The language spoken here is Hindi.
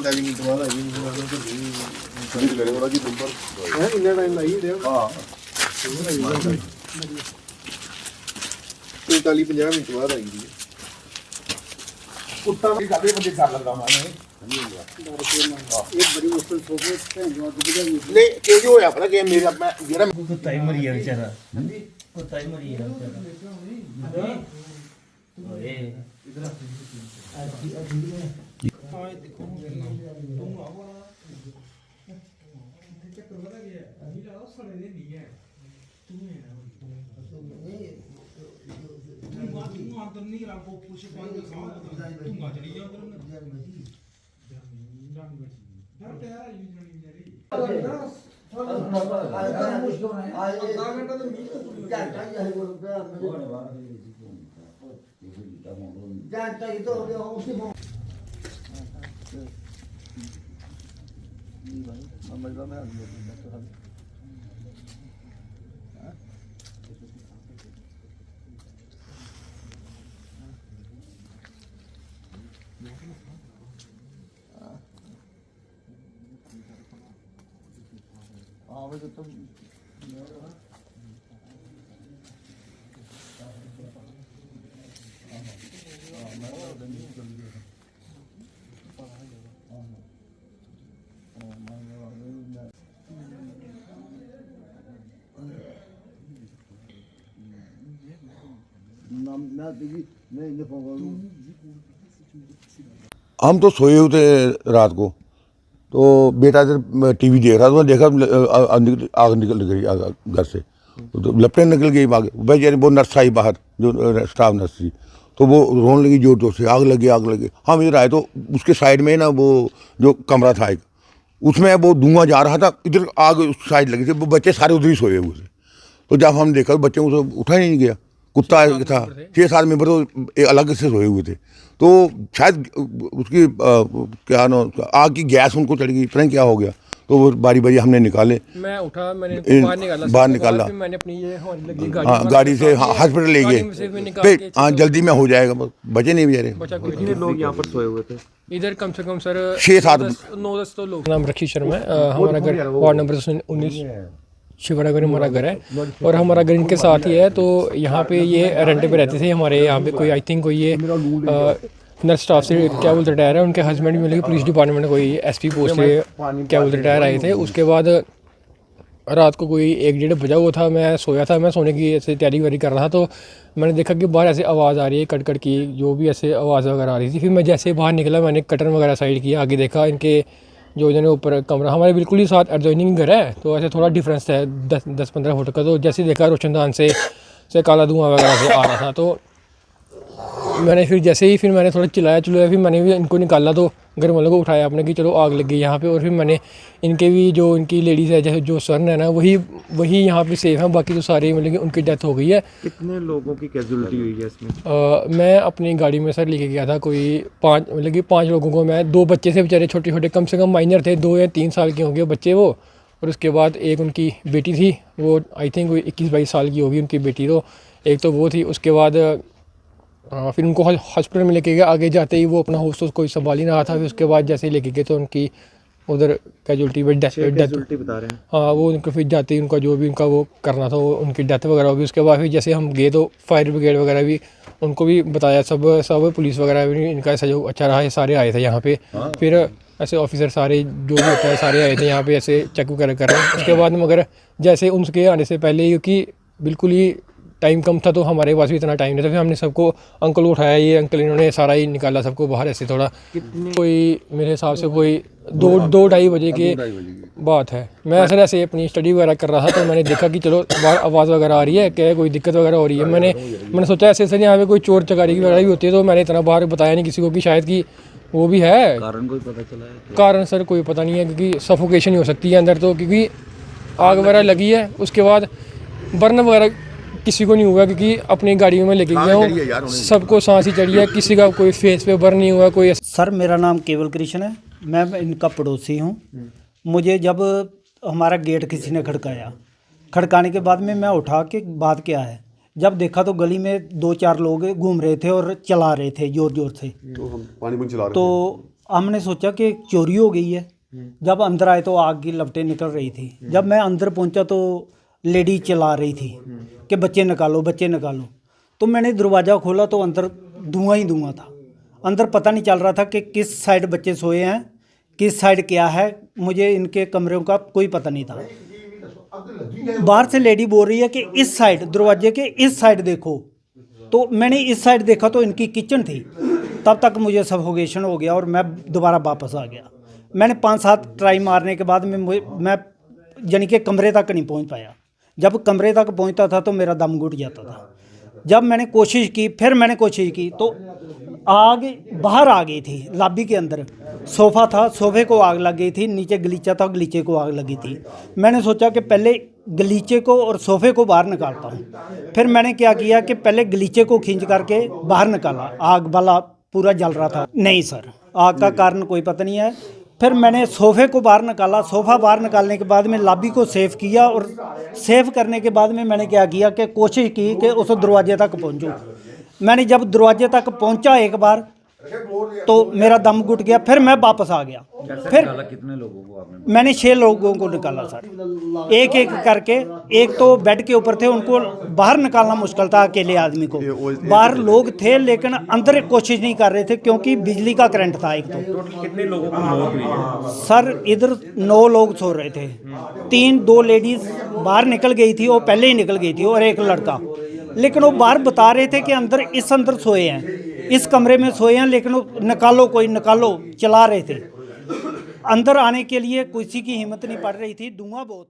45 ਮਿੰਟ ਬਾਅਦ ਆਈ ਨਹੀਂ ਉਹਨਾਂ ਤੋਂ ਨਹੀਂ ਕਰੇ ਉਹਦਾ ਕੀ ਨੰਬਰ ਹੈ ਇੰਨਾ ਟਾਈਮ ਲਾਈ ਰਿਹਾ ਹਾਂ 45-50 ਮਿੰਟ ਬਾਅਦ ਆਈ ਜੀ ਕੁੱਤਾ ਵੀ ਕਾਦੇ ਬੰਦੇ ਕਰ ਲੰਦਾ ਮਾਂ ਨੇ ਇਹ ਬੜੀ ਮੁਸ਼ਕਲ ਸੋਚੇ ਭੈਣ ਜੋ ਦੁਬਿਆ ਨਹੀਂ ਇਹ ਜੋ ਹੋਇਆ ਪਤਾ ਕਿ ਮੇਰਾ ਮੈਂ ਜਿਹੜਾ ਕੁੱਤਾ ਹੀ ਮਰੀ ਆ ਵਿਚਾਰਾ ਕੁੱਤਾ ਹੀ ਮਰੀ ਆ ਵਿਚਾਰਾ ਓਏ ਇਧਰ ਹਾਂ ਦੇਖੋ ਤੂੰ ਆਵਾ ਚੱਕਰ ਬਣਾ ਗਿਆ ਅਭੀ ਲਾ ਸੜੇ ਦੇ ਨਹੀਂ ਹੈ ਤੂੰ ਹੈ ਤੂੰ ਅੰਦਰ ਨਹੀਂ ਰੱਖੋ ਪੁੱਛ ਪਾਣੀ ਖਾਓ ਤੂੰ ਮਜੜੀ ਜਾ ਉਧਰ ਡਰ ਤੇ ਆ ਰਹੀ ਜਣੀ ਮੇਰੀ ਆਧਾ ਘੰਟਾ ਤਾਂ ਮੀਂਹ ਤੋਂ ਘੰਟਾ ਹੀ ਹੈ ਕੋਲ जानता ही तो उसी में समझदा मैं हाँ तो तुम हम तो सोए हुए थे रात को, तो बेटा इधर टीवी देख रहा था, देखा आग निकल गई घर से, तो लपटें निकल गई आगे। भाई यानी वो नर्स आई बाहर, जो स्टाफ नर्स थी, तो वो रोने लगी जोर जोर से, आग लगी आग लगी। हम इधर आए तो उसके साइड में ना वो जो कमरा था एक, उसमें वो धुआं जा रहा था, इधर आग उस साइड लगी थी, वो बच्चे सारे उधर ही सोए हुए थे। तो जब हम देखा तो बच्चों को उठा ही नहीं गया, कुत्ता था, 6-7 मेंबर तो अलग से सोए हुए थे। तो शायद उसकी क्या ना आग की गैस उनको चढ़ गई, पता नहीं क्या हो गया। तो वो बारी बारी हमने निकाले, मैं उठा, मैंने बाहर निकाला, फिर मैंने अपनी ये लगी गाड़ी से हॉस्पिटल ले गए। हाँ जल्दी में हो जाएगा, बचे नहीं बेचारे। कितने लोग यहाँ पर सोए हुए थे? इधर कम से कम सर 6-7 9-10 तो लोग। नाम रखी शर्मा है, हमारा घर वार्ड नंबर 19 शिवरागर हमारा घर है, और हमारा घर इनके साथ ही है। तो यहाँ पे ये रेंट पे रहते थे हमारे यहाँ पे। कोई आई थिंक कोई ये नर्स स्टाफ से क्या बोलते रिटायर है, उनके हस्बैंड भी मिले पुलिस डिपार्टमेंट में कोई एसपी पोस्ट से क्या बोलते रिटायर आए थे। उसके बाद रात को कोई 1-1:30 बजा हुआ था, मैं सोया था, मैं सोने की ऐसे तैयारी वारी कर रहा था। तो मैंने देखा कि बाहर ऐसे आवाज़ आ रही है कट की, जो भी ऐसे आवाज़ वगैरह आ रही थी। फिर मैं जैसे बाहर निकला, मैंने कटर वगैरह साइड किया, आगे देखा इनके जो जने ऊपर कमरा हमारे बिल्कुल ही साथ एडजॉइनिंग घर है, तो ऐसे थोड़ा डिफरेंस है 10-15 फुट का। तो जैसे देखा रोशनदान से काला धुआं वगैरह से आ रहा था। तो मैंने फिर मैंने थोड़ा चिल्लाया, फिर मैंने भी इनको निकाला, तो घर वालों को उठाया अपने कि चलो आग लग गई यहाँ पे। और फिर मैंने इनके भी जो इनकी लेडीज़ है, जैसे जो सन है ना, वही यहाँ पे सेफ हैं, बाकी तो सारे मतलब कि उनकी डेथ हो गई है। कितने लोगों की कैजुअलिटी हुई है इसमें? मैं अपनी गाड़ी में सर लेके गया था, कोई 5 लोगों को। मैं 2 बच्चे से बेचारे छोटे छोटे, कम से कम माइनर थे, 2 या 3 साल के होंगे बच्चे वो। और उसके बाद एक उनकी बेटी थी, वो आई थिंक 21-22 साल की होगी उनकी बेटी। तो एक तो वो थी। उसके बाद फिर उनको हॉस्पिटल में लेके गए। आगे जाते ही वो अपना होस्ट कोई संभाल ही रहा था। फिर उसके बाद जैसे ही लेके गए तो उनकी उधर कैजुअलिटी में डेथ बता रहे हैं। हाँ, वो उनको फिर जाते ही उनका जो भी उनका वो करना था, वो उनकी डेथ वगैरह होगी। उसके बाद फिर जैसे हम गए तो फायर ब्रिगेड वगैरह भी उनको भी बताया, सब पुलिस वगैरह भी इनका सहयोग अच्छा रहा है। सारे आए थे यहाँ पे। फिर ऐसे ऑफिसर सारे जो भी होता है सारे आए थे यहाँ पे, ऐसे चेक वगैरह कर रहे हैं। उसके बाद मगर जैसे उनके आने से पहले, क्योंकि बिल्कुल ही टाइम कम था, तो हमारे पास भी इतना टाइम नहीं था। फिर हमने सबको अंकल को उठाया, ये अंकल इन्होंने सारा ही निकाला सबको बाहर। ऐसे थोड़ा कोई मेरे हिसाब से कोई 2-2:30 बजे की बात है। मैं सर ऐसे अपनी स्टडी वगैरह कर रहा था, तो मैंने देखा कि चलो बाहर आवाज़ वगैरह आ रही है, क्या कोई दिक्कत वगैरह हो रही है। मैंने सोचा ऐसे सर यहाँ पे कोई चोर चकारी की वगैरह भी होती है। तो मैंने इतना बाहर बताया नहीं किसी को कि शायद कि वो भी है। कारण कोई पता चला है? कारण सर कोई पता नहीं है, क्योंकि सफोकेशन ही हो सकती है अंदर, तो क्योंकि आग वगैरह लगी है। उसके बाद बर्न वगैरह किसी को नहीं हुआ, क्योंकि अपनी गाड़ी में लेके गया हूँ, सबको सांस ही चढ़ी है, किसी का कोई फेस पे बर्न नहीं हुआ कोई। सर मेरा नाम केवल कृष्ण है, मैं इनका पड़ोसी हूँ। मुझे जब हमारा गेट किसी ने खड़काने के बाद में मैं उठा के बात क्या है, जब देखा तो गली में 2-4 लोग घूम रहे थे और चला रहे थे ज़ोर ज़ोर से। तो हम पानी चला रहे तो हमने सोचा कि चोरी हो गई है। जब अंदर आए तो आग की लपटें निकल रही थी। जब मैं अंदर पहुंचा तो लेडी चिल्ला रही थी कि बच्चे निकालो, बच्चे निकालो। तो मैंने दरवाज़ा खोला तो अंदर धुआं ही धुआं था। अंदर पता नहीं चल रहा था कि किस साइड बच्चे सोए हैं, किस साइड क्या है। मुझे इनके कमरों का कोई पता नहीं था। बाहर से लेडी बोल रही है कि इस साइड, दरवाजे के इस साइड देखो। तो मैंने इस साइड देखा तो इनकी किचन थी। तब तक मुझे सफोकेशन हो गया और मैं दोबारा वापस आ गया। मैंने 5-7 ट्राई मारने के बाद में मैं यानी कि कमरे तक नहीं पहुंच पाया। जब कमरे तक पहुंचता था तो मेरा दम घुट जाता था। जब मैंने कोशिश की, फिर मैंने कोशिश की तो आग बाहर आ गई थी। लॉबी के अंदर सोफ़ा था, सोफ़े को आग लग गई थी। नीचे गलीचा था, गलीचे को आग लगी थी। मैंने सोचा कि पहले गलीचे को और सोफ़े को बाहर निकालता हूँ। फिर मैंने क्या किया कि पहले गलीचे को खींच करके बाहर निकाला। आग वाला पूरा जल रहा था। नहीं सर, आग का कारण कोई पता नहीं है। फिर मैंने सोफ़े को बाहर निकाला। सोफ़ा बाहर निकालने के बाद में लॉबी को सेफ किया और सेफ करने के बाद में मैंने क्या किया कि कोशिश की कि उस दरवाजे तक पहुंचूं। मैंने जब दरवाजे तक पहुंचा एक बार तो मेरा दम घुट गया। फिर मैं वापस आ गया। फिर कितने लोगों को आपने? मैंने 6 लोगों को निकाला सर, एक एक करके। एक तो बेड के ऊपर थे, उनको बाहर निकालना मुश्किल था अकेले आदमी को। बाहर लोग थे लेकिन अंदर कोशिश नहीं कर रहे थे क्योंकि बिजली का करंट था। एक तो कितने लोगों की मौत हुई है? सर इधर 9 लोग सो रहे थे। 2 लेडीज़ बाहर निकल गई थी, वो पहले ही निकल गई थी, और एक लड़का। लेकिन वो बाहर बता रहे थे कि अंदर सोए हैं, इस कमरे में सोए हैं, लेकिन वो निकालो, कोई निकालो, चला रहे थे। अंदर आने के लिए किसी की हिम्मत नहीं पड़ रही थी, धुआं बहुत।